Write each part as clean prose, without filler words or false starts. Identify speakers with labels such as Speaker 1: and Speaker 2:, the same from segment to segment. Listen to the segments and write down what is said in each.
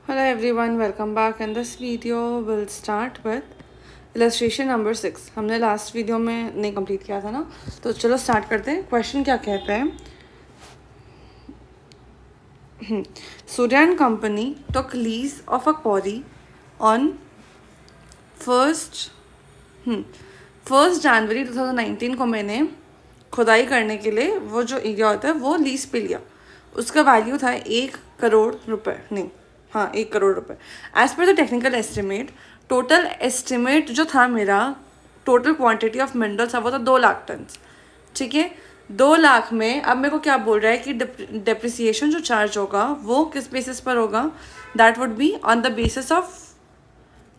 Speaker 1: Hello everyone, welcome back. In this video we'll start with illustration number 6. हमने last video में नहीं complete किया था ना, तो चलो स्टार्ट करते हैं. क्वेश्चन क्या कहते हैं? Surya and company took lease of a quarry on first जनवरी 2019 को मैंने खुदाई करने के लिए वो जो एरिया होता है वो लीज पे लिया. उसका वैल्यू था 1 करोड़ रुपए. नहीं, हाँ 1 करोड़ रुपए. As per the technical estimate, total estimate जो था मेरा, टोटल क्वांटिटी ऑफ मिनरल्स था वो था 2 लाख टन. ठीक है, 2 लाख में अब मेरे को क्या बोल रहा है कि डेप्रिसिएशन जो चार्ज होगा वो किस बेसिस पर होगा? That would be on the basis of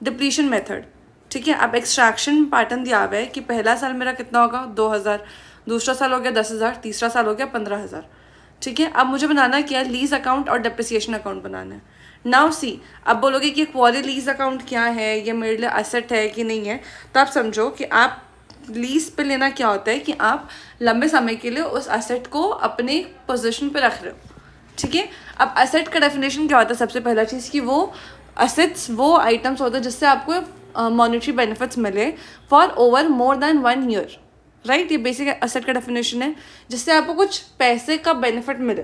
Speaker 1: depletion method. ठीक है, अब एक्सट्रैक्शन पैटर्न दिया हुआ है कि पहला साल मेरा कितना होगा 2000, दूसरा साल हो गया 10,000, तीसरा साल हो गया 15,000. ठीक है, अब मुझे बनाना क्या है? लीज अकाउंट और डेप्रिसिएशन अकाउंट बनाना है. नाउ सी, अब बोलोगे कि क्वारी लीज अकाउंट क्या है, ये मेरे लिए असेट है कि नहीं है, तो आप समझो कि आप लीज पे लेना क्या होता है कि आप लंबे समय के लिए उस असेट को अपने पोजीशन पे रख रहे हो. ठीक है, अब असेट का डेफिनेशन क्या होता है? सबसे पहला चीज़ कि वो असेट्स वो आइटम्स होते हैं जिससे आपको मॉनेटरी बेनिफिट्स मिले for over more than 1 year. Right, ये बेसिक असेट का डेफिनेशन है, जिससे आपको कुछ पैसे का बेनिफिट मिले.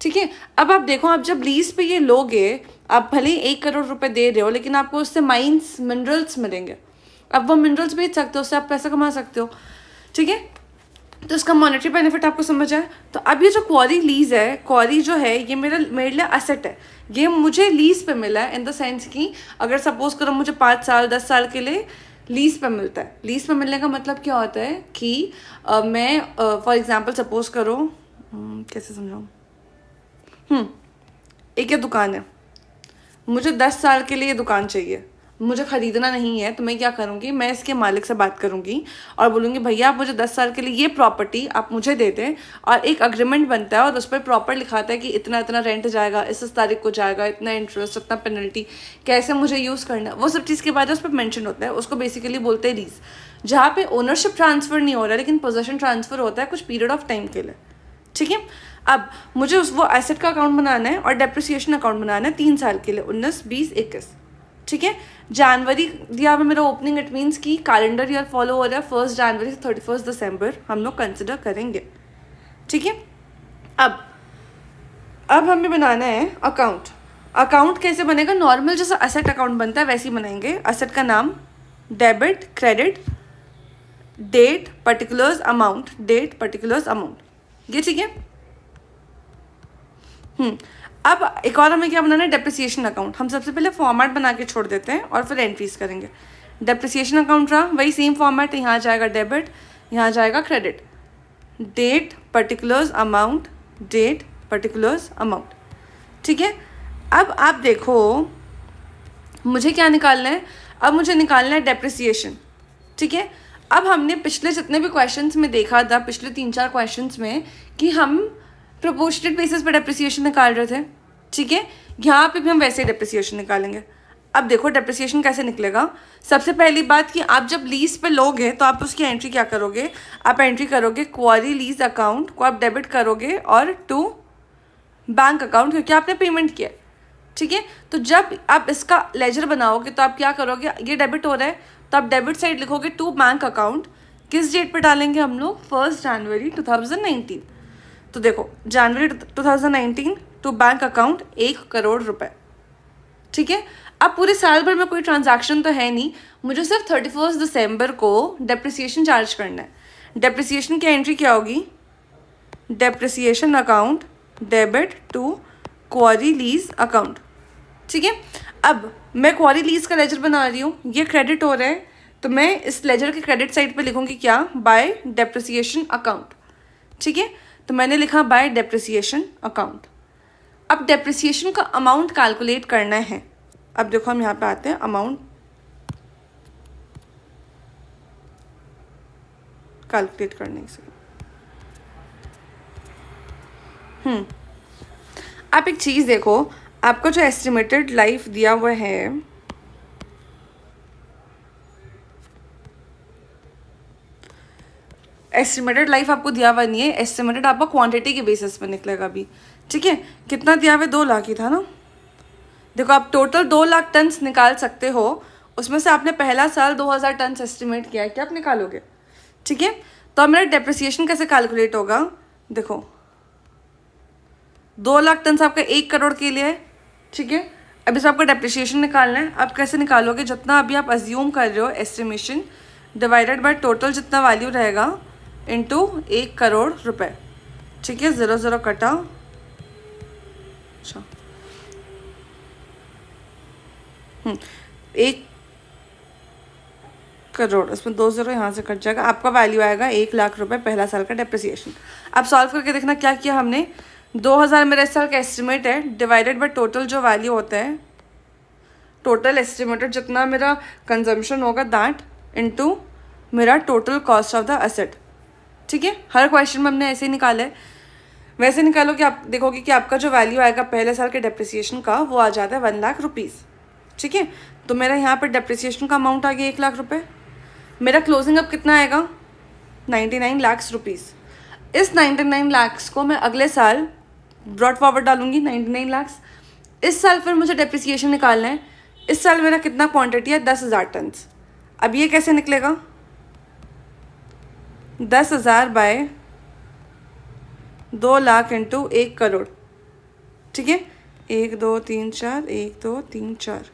Speaker 1: ठीक है, अब आप देखो, आप जब लीज पे ये लोगे, आप भले ही 1 करोड़ रुपए दे रहे हो, लेकिन आपको उससे माइंस मिनरल्स मिलेंगे. अब वो मिनरल्स बेच सकते हो, उससे आप पैसा कमा सकते हो. ठीक है, तो इसका मॉनेटरी बेनिफिट आपको समझ आए. तो अब ये जो क्वारी लीज है, क्वारी जो है ये मेरे लिए असेट है. ये मुझे लीज पे मिला है इन द सेंस कि अगर सपोज करो मुझे 5 साल 10 साल के लिए लीज पे मिलता है. लीज पे मिलने का मतलब क्या होता है कि मैं फॉर एग्जांपल सपोज करो, कैसे समझाऊँ, एक ये दुकान है, मुझे 10 साल के लिए ये दुकान चाहिए, मुझे ख़रीदना नहीं है. तो मैं क्या करूँगी? मैं इसके मालिक से बात करूँगी और बोलूँगी भैया आप मुझे 10 साल के लिए ये प्रॉपर्टी आप मुझे दे दें. और एक अग्रीमेंट बनता है और उस पर प्रॉपर लिखाता है कि इतना इतना रेंट जाएगा, इस तारीख को जाएगा, इतना इंटरेस्ट, इतना पेनल्टी, कैसे मुझे यूज़ करना, वो सब चीज़ के बाद उस पर मैंशन होता है. उसको बेसिकली बोलते हैं लीज, जहाँ पे ओनरशिप ट्रांसफ़र नहीं हो रहा है लेकिन पोजेशन ट्रांसफ़र होता है कुछ पीरियड ऑफ टाइम के लिए. ठीक है, अब मुझे वो एसेट का अकाउंट बनाना है और डेप्रिसिएशन अकाउंट बनाना है 3 साल के लिए, 19, 20, 21. ठीक है, जनवरी दिया हुआ मेरा ओपनिंग, इट मीन्स कि कैलेंडर ईयर फॉलो हो रहा है 1 जनवरी से 31 दिसंबर हम लोग कंसिडर करेंगे. ठीक है, अब हमें बनाना है अकाउंट. अकाउंट कैसे बनेगा? नॉर्मल जैसा असेट अकाउंट बनता है वैसे ही बनाएंगे. असेट का नाम debit, credit, date, particulars, amount, date, particulars, amount. ये ठीक है. अब एक और हमें क्या बनाना है? Depreciation account. हम सबसे पहले फॉर्मेट बना के छोड़ देते हैं और फिर एंट्रीज करेंगे. डेप्रिसिएशन अकाउंट रहा वही सेम फॉर्मेट, यहाँ जाएगा डेबिट, यहाँ जाएगा credit, date, particulars, amount, date, particulars, amount. ठीक है, अब आप देखो मुझे क्या निकालना है? अब मुझे निकालना है डेप्रिसिएशन. ठीक है, अब हमने पिछले जितने भी क्वेश्चंस में देखा था, पिछले 3-4 क्वेश्चंस में, कि हम प्रोपोर्शनेट बेसिस पे डेप्रिसिएशन निकाल रहे थे. ठीक है, यहाँ पे भी हम वैसे ही डेप्रिसिएशन निकालेंगे. अब देखो डेप्रिसिएशन कैसे निकलेगा. सबसे पहली बात कि आप जब लीज पे लोगे तो आप उसकी एंट्री क्या करोगे? आप एंट्री करोगे क्वारी लीज अकाउंट को आप डेबिट करोगे और टू बैंक अकाउंट, क्योंकि आपने पेमेंट किया. ठीक है, तो जब आप इसका लेजर बनाओगे तो आप क्या करोगे? ये डेबिट हो रहा है तो आप डेबिट साइड लिखोगे टू बैंक अकाउंट. किस डेट पे डालेंगे हम लोग? 1 जनवरी 2019. तो देखो जनवरी 2019 टू बैंक अकाउंट 1 करोड़ रुपए. ठीक है, अब पूरे साल भर में कोई ट्रांजैक्शन तो है नहीं, मुझे सिर्फ 31 दिसंबर को डेप्रिसिएशन चार्ज करना है. डेप्रिसिएशन की एंट्री क्या होगी? Depreciation account debit to quarry lease account. ठीक है, अब मैं क्वारी लीज का लेजर बना रही हूँ, ये क्रेडिट हो रहा है तो मैं इस लेजर के क्रेडिट साइड पे लिखूँगी क्या? Bye depreciation account. ठीक है, तो मैंने लिखा बाय डेप्रिसिएशन अकाउंट. अब डेप्रिसिएशन का अमाउंट कैलकुलेट करना है. अब देखो हम यहाँ पे आते हैं अमाउंट कैलकुलेट करने से. आप एक चीज़ देखो, आपका जो एस्टिमेटेड लाइफ दिया हुआ है, एस्टिमेटेड लाइफ आपको दिया हुआ नहीं है, एस्टिमेटेड आपका क्वांटिटी के बेसिस पे निकलेगा अभी. ठीक है, कितना दिया हुआ है? 2 लाख ही था ना. देखो आप टोटल 2 लाख टन निकाल सकते हो, उसमें से आपने पहला साल 2000 टन एस्टिमेट किया है कि आप निकालोगे, ठीक है। तो अब मेरा डेप्रिसिएशन कैसे कैलकुलेट होगा, देखो 2 लाख टन आपका 1 करोड़ के लिए है, ठीक है। अब इस आपका डेप्रिसिएशन निकालना है, आप कैसे निकालोगे, जितना अभी आप अज्यूम कर रहे हो एस्टिमेशन डिवाइडेड बाय टोटल जितना वैल्यू रहेगा इनटू 1 करोड़ रुपए, ठीक है। 0 0 कटा, अच्छा 1 करोड़, इसमें 2 0 यहाँ से कट जाएगा, आपका वैल्यू आएगा 1 लाख रुपए पहला साल का डेप्रिसिएशन। अब सॉल्व करके देखना क्या किया हमने, 2000 मेरा इस साल का एस्टिमेट है डिवाइडेड बाय टोटल जो वैल्यू होता है, टोटल एस्टिमेटेड जितना मेरा कंजम्पशन होगा दैट इनटू मेरा total cost of the asset, ठीक है। हर क्वेश्चन में हमने ऐसे ही निकाला है, वैसे निकालो कि आप देखोगे कि आपका जो वैल्यू आएगा पहले साल के डेप्रिसिएशन का वो आ जाता है 1 लाख रुपीज़, ठीक है। तो मेरा यहाँ पर डेप्रिसिएशन का अमाउंट आ गया 1 लाख रुपए। मेरा क्लोजिंग अब कितना आएगा 99 लाख रुपीज़। इस 99 लाख को मैं अगले साल ब्रॉड फॉरवर्ड डालूंगी 99 लाख। इस साल फिर मुझे डेप्रिसिएशन निकालना है, इस साल मेरा कितना क्वांटिटी है 10,000 टन। अब ये कैसे निकलेगा, 10,000 बाय 2 लाख इंटू 1 करोड़, ठीक है। 1 2 3 4 1 2 3 4,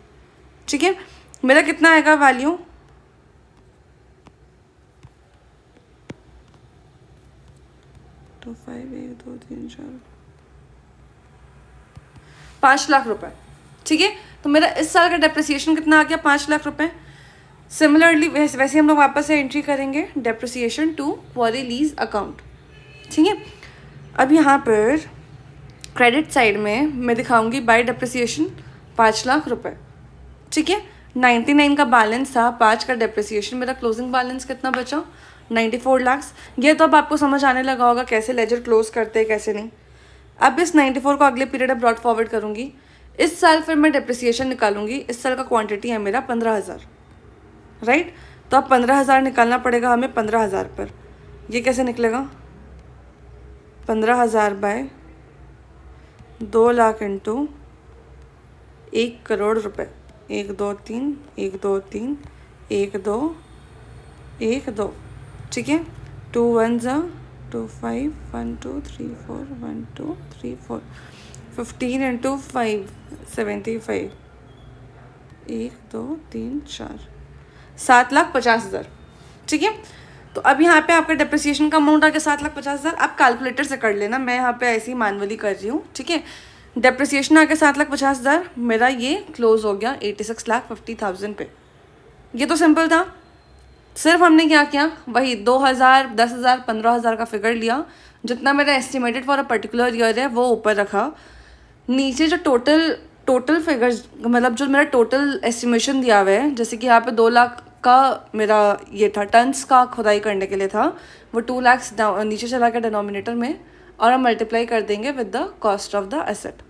Speaker 1: ठीक है। मेरा कितना आएगा वैल्यू, 2 5 1 2 3 4 5 लाख रुपए, ठीक है। तो मेरा इस साल का डेप्रिसिएशन कितना आ गया 5 लाख रुपए। सिमिलरली वैसे हम लोग वापस से एंट्री करेंगे depreciation to quarry lease account, ठीक है। अब यहाँ पर क्रेडिट साइड में मैं दिखाऊंगी बाय डेप्रिसिएशन 5 लाख रुपए, ठीक है। 99 का बैलेंस था, 5 का डेप्रिसिएशन, मेरा क्लोजिंग बैलेंस कितना बचा 94 लाख। ये तो अब आपको समझ आने लगा होगा कैसे लेजर क्लोज करते हैं कैसे नहीं। अब इस 94 को अगले पीरियड में ब्रॉड फॉरवर्ड करूँगी, इस साल फिर मैं डेप्रिसिएशन निकालूंगी। इस साल का क्वांटिटी है मेरा 15,000, राइट। तो अब 15,000 निकालना पड़ेगा हमें 15,000 पर। ये कैसे निकलेगा, 15,000 बाय 2 लाख इंटू 1 करोड़ रुपए, 1 2 3 1 2 3 1 2 1 2, ठीक है। 2 1 2 5 1 2 3 4 1 2 3 4 15 इंटू 5 75, 1 2 3 4 7,50,000, ठीक है। तो अब यहाँ पे आपका डेप्रिसिएशन का अमाउंट आ गया 7,50,000। आप कैलकुलेटर से कर लेना, मैं यहाँ पे ऐसे ही मैनुअली कर रही हूँ, ठीक है। डेप्रिसिएशन आ गया 7,50,000, मेरा ये क्लोज हो गया 86,50,000 पे। ये तो सिंपल था, सिर्फ हमने क्या किया वही 2,000 10,000 15,000 का फिगर लिया, जितना मेरा estimated for a particular year है वो ऊपर रखा, नीचे जो टोटल फिगर्स मतलब जो मेरा टोटल एस्टिमेशन दिया हुआ है, जैसे कि यहाँ पे 2 लाख का मेरा ये था टन्स का खुदाई करने के लिए था, वो 2 लाख नीचे चला गया डिनोमिनेटर में, और हम मल्टीप्लाई कर देंगे with the cost of the asset,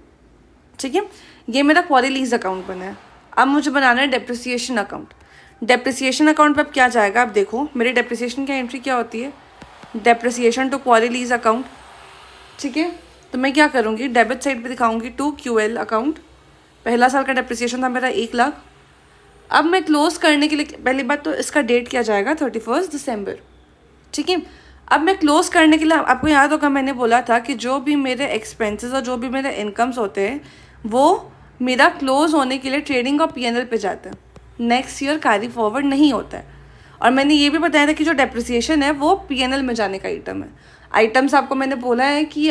Speaker 1: ठीक है। ये मेरा क्वारी लीज अकाउंट बना है। अब मुझे बनाना है डेप्रिसिएशन अकाउंट। डेप्रिसिएशन अकाउंट पर अब क्या जाएगा, आप देखो मेरी डेप्रिसिएशन की एंट्री क्या होती है, depreciation to quarry lease account, ठीक है। तो मैं क्या करूँगी, डेबिट साइड पे दिखाऊंगी टू QL अकाउंट। पहला साल का डेप्रिसिएशन था मेरा 1 लाख। अब मैं क्लोज करने के लिए पहली बात तो इसका डेट क्या जाएगा 31 दिसंबर, ठीक है। अब मैं क्लोज करने के लिए, आपको याद होगा मैंने बोला था कि जो भी मेरे एक्सपेंसेस और जो भी मेरे इनकम्स होते हैं वो मेरा क्लोज होने के लिए ट्रेडिंग और PNL पे जाते हैं, नेक्स्ट ईयर कैरी फॉरवर्ड नहीं होता है। और मैंने ये भी बताया था कि जो डेप्रिसिएशन है वो PNL में जाने का आइटम है। आइटम्स आपको मैंने बोला है कि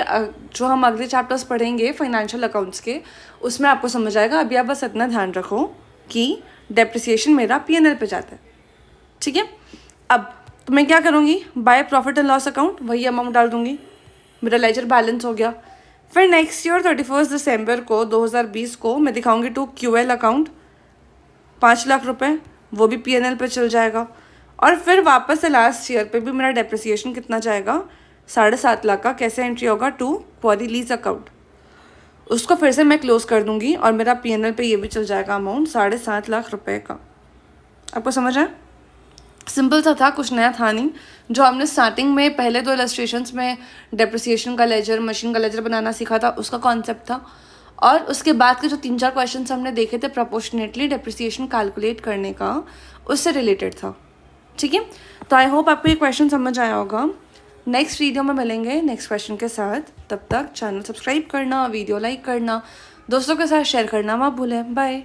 Speaker 1: जो हम अगले चैप्टर्स पढ़ेंगे फाइनेंशियल अकाउंट्स के, उसमें आपको समझ आएगा। अभी आप बस इतना ध्यान रखो कि डेप्रिसिएशन मेरा PNL पे जाता है, ठीक है। अब तो मैं क्या करूँगी, by profit and loss account वही अमाउंट डाल दूँगी, मेरा लेजर बैलेंस हो गया। फिर नेक्स्ट ईयर 31 दिसंबर को 2020 को मैं दिखाऊँगी टू QL अकाउंट 5 लाख रुपए, वो भी PNL पे चल जाएगा। और फिर वापस से लास्ट ईयर पे भी मेरा डेप्रिसिएशन कितना जाएगा 7.5 लाख का, कैसे एंट्री होगा टू क्वारी लीज अकाउंट, उसको फिर से मैं क्लोज कर दूंगी और मेरा PNL पे ये भी चल जाएगा अमाउंट 7.5 लाख रुपए का। आपको समझ आया, सिंपल सा था, कुछ नया था नहीं। जो हमने स्टार्टिंग में पहले 2 इलस्ट्रेशंस में डेप्रिसिएशन का लेजर, मशीन का लेजर बनाना सीखा था, उसका कॉन्सेप्ट था। और उसके बाद के जो 3-4 क्वेश्चन हमने देखे थे प्रोपोर्शनेटली डेप्रिसिएशन कैलकुलेट करने का, उससे रिलेटेड था। ठीक है, तो आई होप आपको ये क्वेश्चन समझ आया होगा। नेक्स्ट वीडियो में मिलेंगे नेक्स्ट क्वेश्चन के साथ। तब तक चैनल सब्सक्राइब करना, वीडियो लाइक करना, दोस्तों के साथ शेयर करना मत भूलें। बाय।